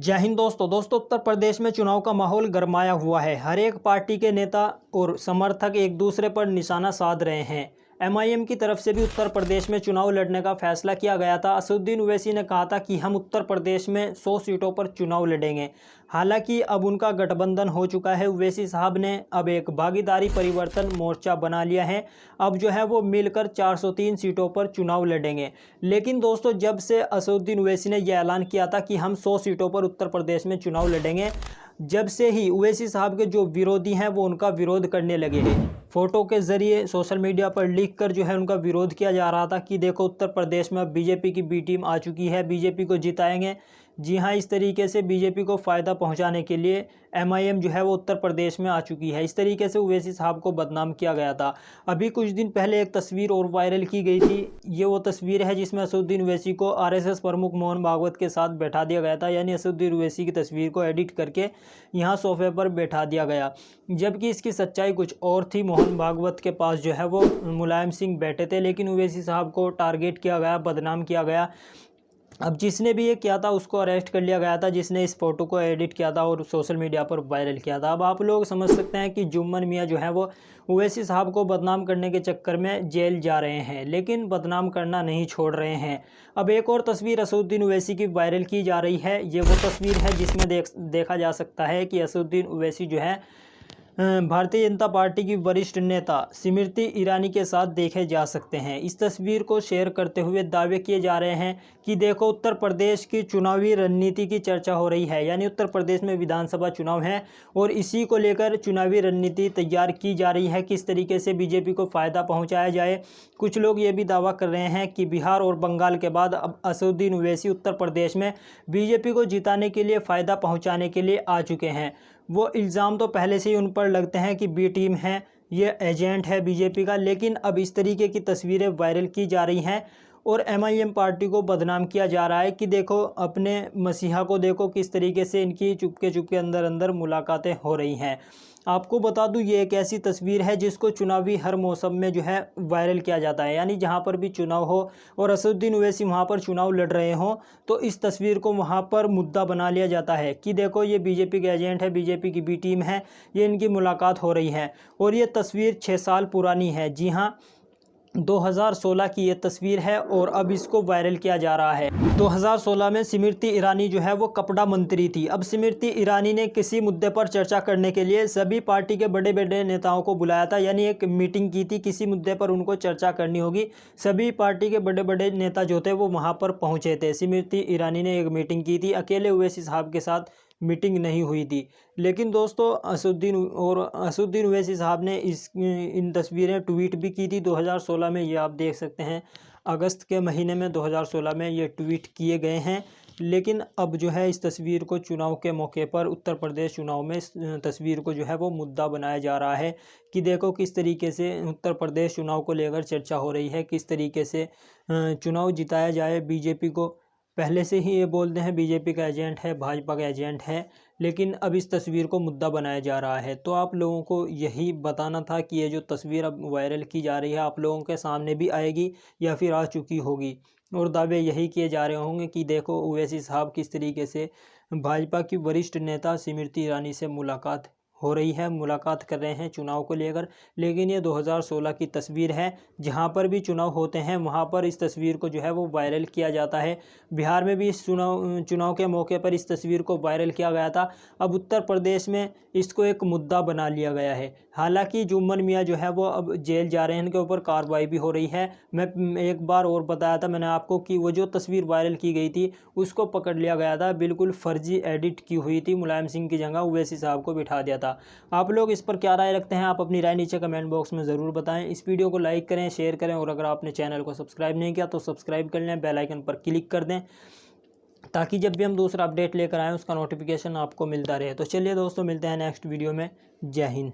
जय हिंद दोस्तों उत्तर प्रदेश में चुनाव का माहौल गरमाया हुआ है। हर एक पार्टी के नेता और समर्थक एक दूसरे पर निशाना साध रहे हैं। एमआईएम की तरफ से भी उत्तर प्रदेश में चुनाव लड़ने का फैसला किया गया था। असदुद्दीन ओवैसी ने कहा था कि हम उत्तर प्रदेश में 100 सीटों पर चुनाव लड़ेंगे। हालांकि अब उनका गठबंधन हो चुका है। ओवैसी साहब ने अब एक भागीदारी परिवर्तन मोर्चा बना लिया है। अब जो है वो मिलकर 403 सीटों पर चुनाव लड़ेंगे। लेकिन दोस्तों, जब से असदुद्दीन ओवैसी ने यह ऐलान किया था कि हम 100 सीटों पर उत्तर प्रदेश में चुनाव लड़ेंगे, जब से ही ओवैसी साहब के जो विरोधी हैं वो उनका विरोध करने लगे हैं। फोटो के जरिए सोशल मीडिया पर लिख कर जो है उनका विरोध किया जा रहा था कि देखो, उत्तर प्रदेश में अब बीजेपी की बी टीम आ चुकी है, बीजेपी को जिताएंगे। जी हाँ, इस तरीके से बीजेपी को फ़ायदा पहुंचाने के लिए एमआईएम जो है वो उत्तर प्रदेश में आ चुकी है। इस तरीके से ओवैसी साहब को बदनाम किया गया था। अभी कुछ दिन पहले एक तस्वीर और वायरल की गई थी। ये वो तस्वीर है जिसमें असदुद्दीन ओवैसी को आरएसएस प्रमुख मोहन भागवत के साथ बैठा दिया गया था। यानी असदुद्दीन ओवैसी की तस्वीर को एडिट करके यहाँ सोफे पर बैठा दिया गया, जबकि इसकी सच्चाई कुछ और थी। मोहन भागवत के पास जो है वो मुलायम सिंह बैठे थे, लेकिन ओवैसी साहब को टारगेट किया गया, बदनाम किया गया। अब जिसने भी ये किया था उसको अरेस्ट कर लिया गया था, जिसने इस फोटो को एडिट किया था और सोशल मीडिया पर वायरल किया था। अब आप लोग समझ सकते हैं कि जुम्मन मियाँ जो है वो ओवैसी साहब को बदनाम करने के चक्कर में जेल जा रहे हैं, लेकिन बदनाम करना नहीं छोड़ रहे हैं। अब एक और तस्वीर असदुद्दीन ओवैसी की वायरल की जा रही है। ये वो तस्वीर है जिसमें देखा जा सकता है कि असदुद्दीन ओवैसी जो है भारतीय जनता पार्टी की वरिष्ठ नेता स्मृति ईरानी के साथ देखे जा सकते हैं। इस तस्वीर को शेयर करते हुए दावे किए जा रहे हैं कि देखो, उत्तर प्रदेश की चुनावी रणनीति की चर्चा हो रही है। यानी उत्तर प्रदेश में विधानसभा चुनाव है और इसी को लेकर चुनावी रणनीति तैयार की जा रही है, किस तरीके से बीजेपी को फ़ायदा पहुंचाया जाए। कुछ लोग ये भी दावा कर रहे हैं कि बिहार और बंगाल के बाद अब असदुद्दीन ओवैसी उत्तर प्रदेश में बीजेपी को जिताने के लिए फ़ायदा पहुँचाने के लिए आ चुके हैं। वो इल्ज़ाम तो पहले से ही उन पर लगते हैं कि बी टीम है, ये एजेंट है बीजेपी का, लेकिन अब इस तरीके की तस्वीरें वायरल की जा रही हैं और एमआईएम पार्टी को बदनाम किया जा रहा है कि देखो, अपने मसीहा को देखो, किस तरीके से इनकी चुपके चुपके अंदर अंदर मुलाकातें हो रही हैं। आपको बता दूं, ये एक ऐसी तस्वीर है जिसको चुनावी हर मौसम में जो है वायरल किया जाता है। यानी जहां पर भी चुनाव हो और असदुद्दीन ओवैसी वहां पर चुनाव लड़ रहे हों, तो इस तस्वीर को वहां पर मुद्दा बना लिया जाता है कि देखो, ये बीजेपी के एजेंट है, बीजेपी की बी टीम है, ये इनकी मुलाकात हो रही है। और ये तस्वीर 6 साल पुरानी है। जी हाँ, 2016 की ये तस्वीर है और अब इसको वायरल किया जा रहा है। 2016 में स्मृति ईरानी जो है वो कपड़ा मंत्री थी। अब स्मृति ईरानी ने किसी मुद्दे पर चर्चा करने के लिए सभी पार्टी के बड़े बड़े नेताओं को बुलाया था। यानी एक मीटिंग की थी, किसी मुद्दे पर उनको चर्चा करनी होगी। सभी पार्टी के बड़े बड़े नेता जो थे वो वहाँ पर पहुँचे थे। स्मृति ईरानी ने एक मीटिंग की थी, अकेले ओवैसी साहब के साथ मीटिंग नहीं हुई थी। लेकिन दोस्तों, असदुद्दीन ओवैसी साहब ने इन तस्वीरें ट्वीट भी की थी 2016 में। ये आप देख सकते हैं, अगस्त के महीने में 2016 में ये ट्वीट किए गए हैं। लेकिन अब जो है इस तस्वीर को चुनाव के मौके पर उत्तर प्रदेश चुनाव में इस तस्वीर को जो है वो मुद्दा बनाया जा रहा है कि देखो, किस तरीके से उत्तर प्रदेश चुनाव को लेकर चर्चा हो रही है, किस तरीके से चुनाव जिताया जाए। बीजेपी को पहले से ही ये बोलते हैं बीजेपी का एजेंट है, भाजपा का एजेंट है, लेकिन अब इस तस्वीर को मुद्दा बनाया जा रहा है। तो आप लोगों को यही बताना था कि ये जो तस्वीर अब वायरल की जा रही है आप लोगों के सामने भी आएगी या फिर आ चुकी होगी, और दावे यही किए जा रहे होंगे कि देखो, ओवैसी साहब किस तरीके से भाजपा की वरिष्ठ नेता स्मृति ईरानी से मुलाकात हो रही है, मुलाकात कर रहे हैं चुनाव को लेकर। लेकिन ये 2016 की तस्वीर है। जहां पर भी चुनाव होते हैं वहां पर इस तस्वीर को जो है वो वायरल किया जाता है। बिहार में भी इस चुनाव के मौके पर इस तस्वीर को वायरल किया गया था। अब उत्तर प्रदेश में इसको एक मुद्दा बना लिया गया है। हालांकि जुम्मन मियाँ जो है वो अब जेल जा रहे हैं, इनके ऊपर कार्रवाई भी हो रही है। मैं एक बार और बताया था मैंने आपको कि वो जो तस्वीर वायरल की गई थी उसको पकड़ लिया गया था, बिल्कुल फर्जी एडिट की हुई थी। मुलायम सिंह की जगह ओवैसी साहब को बिठा दिया था। आप लोग इस पर क्या राय रखते हैं? आप अपनी राय नीचे कमेंट बॉक्स में ज़रूर बताएं। इस वीडियो को लाइक करें, शेयर करें, और अगर आपने चैनल को सब्सक्राइब नहीं किया तो सब्सक्राइब कर लें, बेल आइकन पर क्लिक कर दें, ताकि जब भी हम दूसरा अपडेट लेकर आएँ उसका नोटिफिकेशन आपको मिलता रहे। तो चलिए दोस्तों, मिलते हैं नेक्स्ट वीडियो में। जय हिंद।